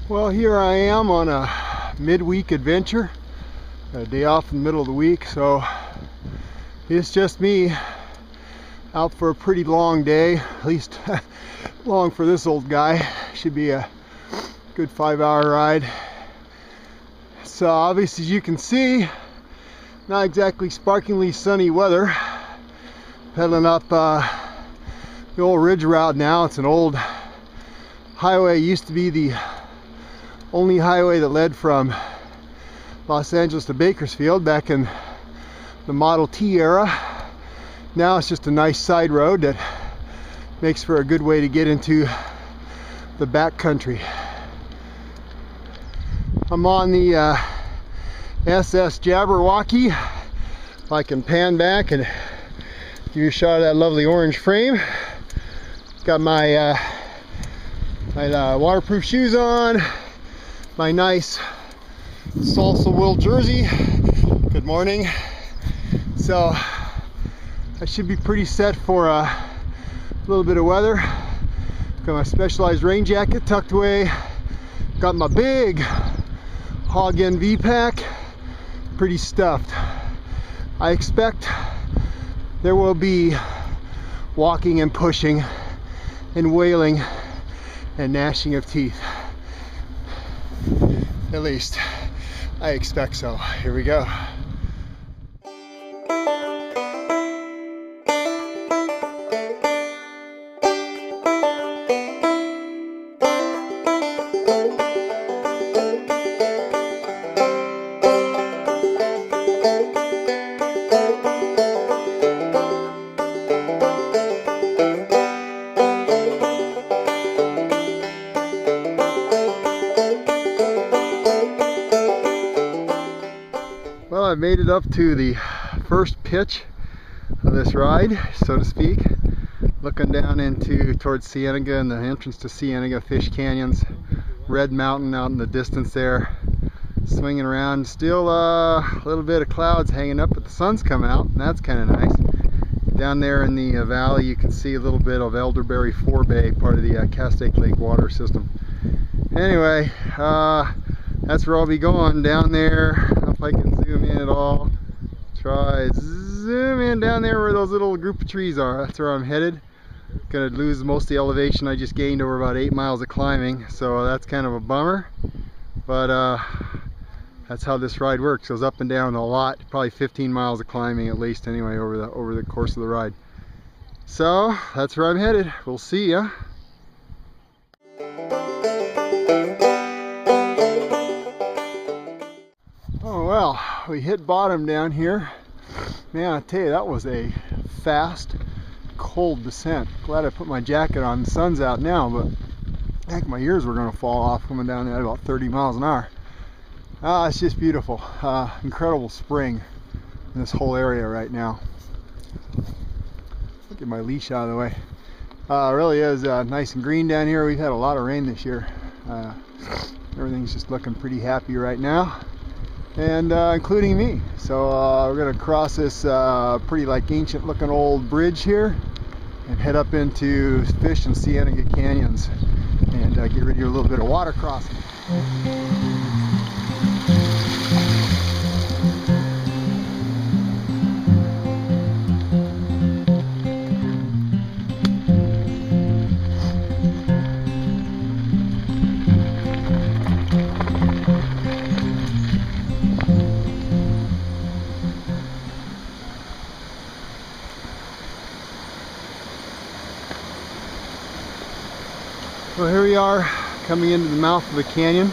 Well, here I am on a midweek adventure, a day off in the middle of the week, so it's just me out for a pretty long day, at least long for this old guy. Should be a good 5-hour ride. So obviously, as you can see, not exactly sparklingly sunny weather. Pedaling up the old ridge route now. It's an old highway. It used to be the only highway that led from Los Angeles to Bakersfield back in the Model T era. Now it's just a nice side road that makes for a good way to get into the back country. I'm on the SS Jabberwocky. If I can pan back and give you a shot of that lovely orange frame. Got my waterproof shoes on, my nice salsa wool jersey. Good morning. So I should be pretty set for a little bit of weather. Got my specialized rain jacket tucked away. Got my big Hog NV pack. Pretty stuffed. I expect there will be walking and pushing and wailing and gnashing of teeth. At least I expect so. Here we go. Well, I made it up to the first pitch of this ride, so to speak. Looking down towards Cienega and the entrance to Cienega Fish Canyons. Red Mountain out in the distance there. Swinging around. Still a little bit of clouds hanging up, but the sun's come out, and that's kind of nice. Down there in the valley, you can see a little bit of Elderberry Forebay, part of the Castaic Lake water system. Anyway, that's where I'll be going, down there. If I can zoom in at all, try zoom in down there where those little group of trees are. That's where I'm headed. Gonna lose most of the elevation I just gained over about 8 miles of climbing, so that's kind of a bummer, but that's how this ride works. It goes up and down a lot, probably 15 miles of climbing at least anyway over the course of the ride. So that's where I'm headed. We'll see ya. Oh well, we hit bottom down here. Man, I tell you, that was a fast, cold descent. Glad I put my jacket on. The sun's out now, but heck, my ears were going to fall off coming down there at about 30 miles an hour. It's just beautiful. Incredible spring in this whole area right now. Get my leash out of the way. It really is nice and green down here. We've had a lot of rain this year. Everything's just looking pretty happy right now, and including me. So we're going to cross this pretty ancient looking old bridge here and head up into Fish and Cienega Canyons and get ready to do a little bit of water crossing. Well, here we are coming into the mouth of the canyon.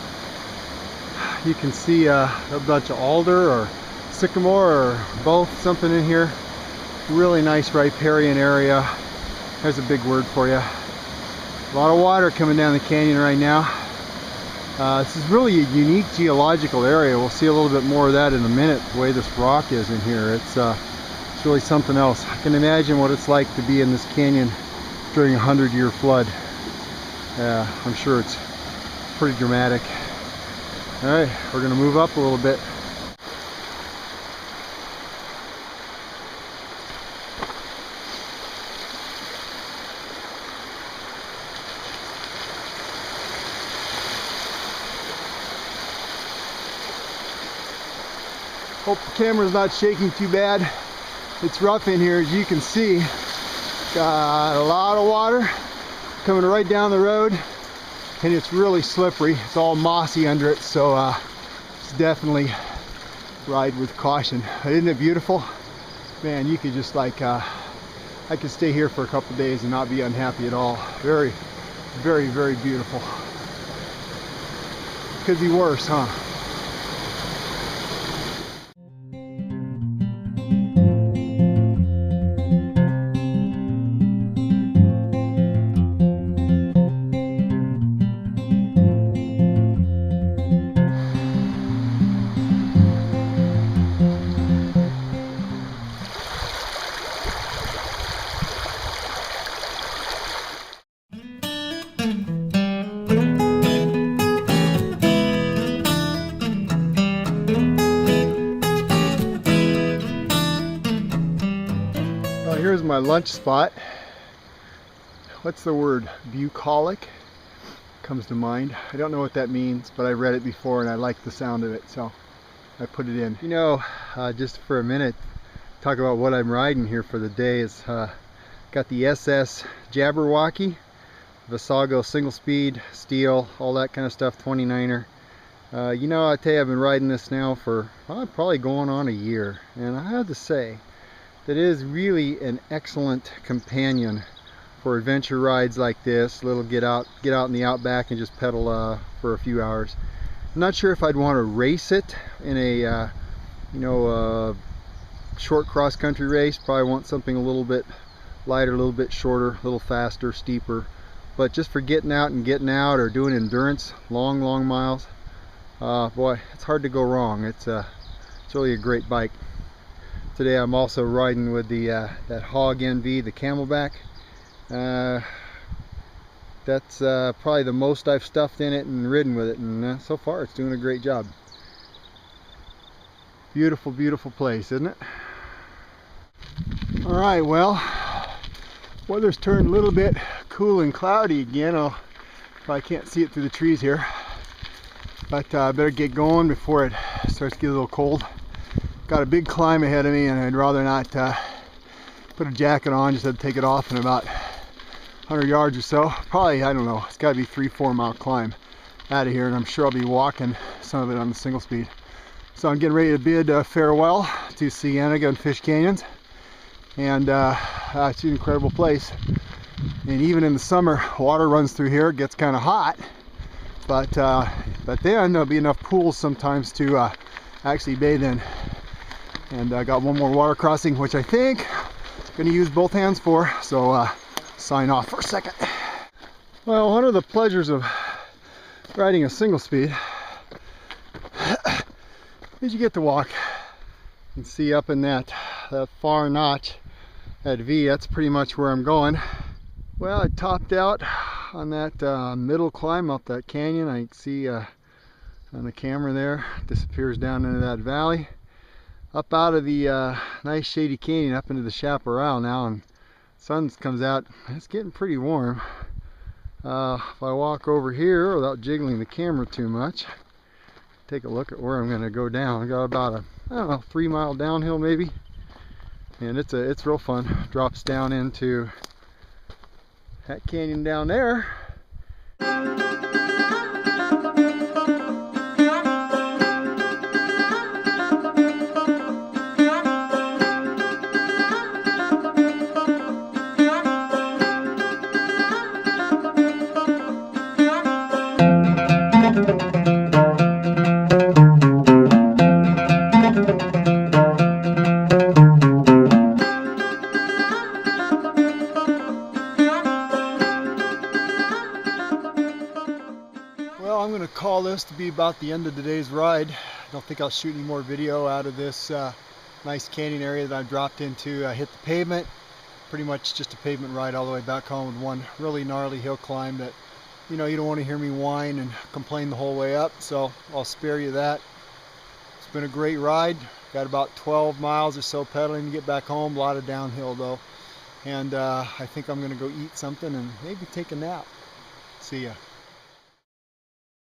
You can see a bunch of alder or sycamore or both, something in here. Really nice riparian area. There's a big word for you. A lot of water coming down the canyon right now. This is really a unique geological area. We'll see a little bit more of that in a minute, the way this rock is in here. It's really something else. I can imagine what it's like to be in this canyon during a 100-year flood. I'm sure it's pretty dramatic. Alright, we're going to move up a little bit. Hope the camera's not shaking too bad. It's rough in here, as you can see. Got a lot of water coming right down the road, and it's really slippery. It's all mossy under it, so it's definitely ride with caution. Isn't it beautiful? Man, you could just like, I could stay here for a couple days and not be unhappy at all. Very, very, very beautiful. Could be worse, huh? Here's my lunch spot. What's the word? Bucolic comes to mind. I don't know what that means, but I read it before and I like the sound of it, so I put it in. You know, just for a minute, talk about what I'm riding here for the day. Is got the SS Jabberwocky, Visago single speed, steel, all that kind of stuff, 29er. You know, I tell you, I've been riding this now for probably going on a year, and I have to say that is really an excellent companion for adventure rides like this. Little get out in the outback and just pedal for a few hours. I'm not sure if I'd want to race it in a short cross-country race. Probably want something a little bit lighter, a little bit shorter, a little faster, steeper. But just for getting out or doing endurance, long miles, boy, it's hard to go wrong. It's really a great bike. Today I'm also riding with the that Hog NV, the Camelback. That's probably the most I've stuffed in it and ridden with it, and so far it's doing a great job. Beautiful, beautiful place, isn't it? All right, well, weather's turned a little bit cool and cloudy again. Probably can't see it through the trees here, but I better get going before it starts to get a little cold. Got a big climb ahead of me, and I'd rather not put a jacket on. Just had to take it off in about 100 yards or so. Probably, I don't know, it's got to be 3-4 mile climb out of here, and I'm sure I'll be walking some of it on the single speed. So I'm getting ready to bid farewell to Cienega and Fish Canyons, and it's an incredible place. And even in the summer, water runs through here. It gets kind of hot, but then there'll be enough pools sometimes to actually bathe in. And I got one more water crossing, which I think I'm going to use both hands for, so sign off for a second. Well, one of the pleasures of riding a single speed is you get to walk. You can see up in that far notch, that V, that's pretty much where I'm going. Well, I topped out on that middle climb up that canyon. I can see on the camera there, disappears down into that valley. Up out of the nice shady canyon up into the chaparral now, and sun comes out. It's getting pretty warm. If I walk over here without jiggling the camera too much, take a look at where I'm going to go down. I got about a, I don't know, 3 mile downhill maybe, and it's real fun. Drops down into that canyon down there. Well, I'm going to call this to be about the end of today's ride. I don't think I'll shoot any more video out of this nice canyon area that I dropped into. I hit the pavement, pretty much just a pavement ride all the way back home with one really gnarly hill climb that, you know, you don't want to hear me whine and complain the whole way up, so I'll spare you that. It's been a great ride. Got about 12 miles or so pedaling to get back home. A lot of downhill though. And I think I'm going to go eat something and maybe take a nap. See ya.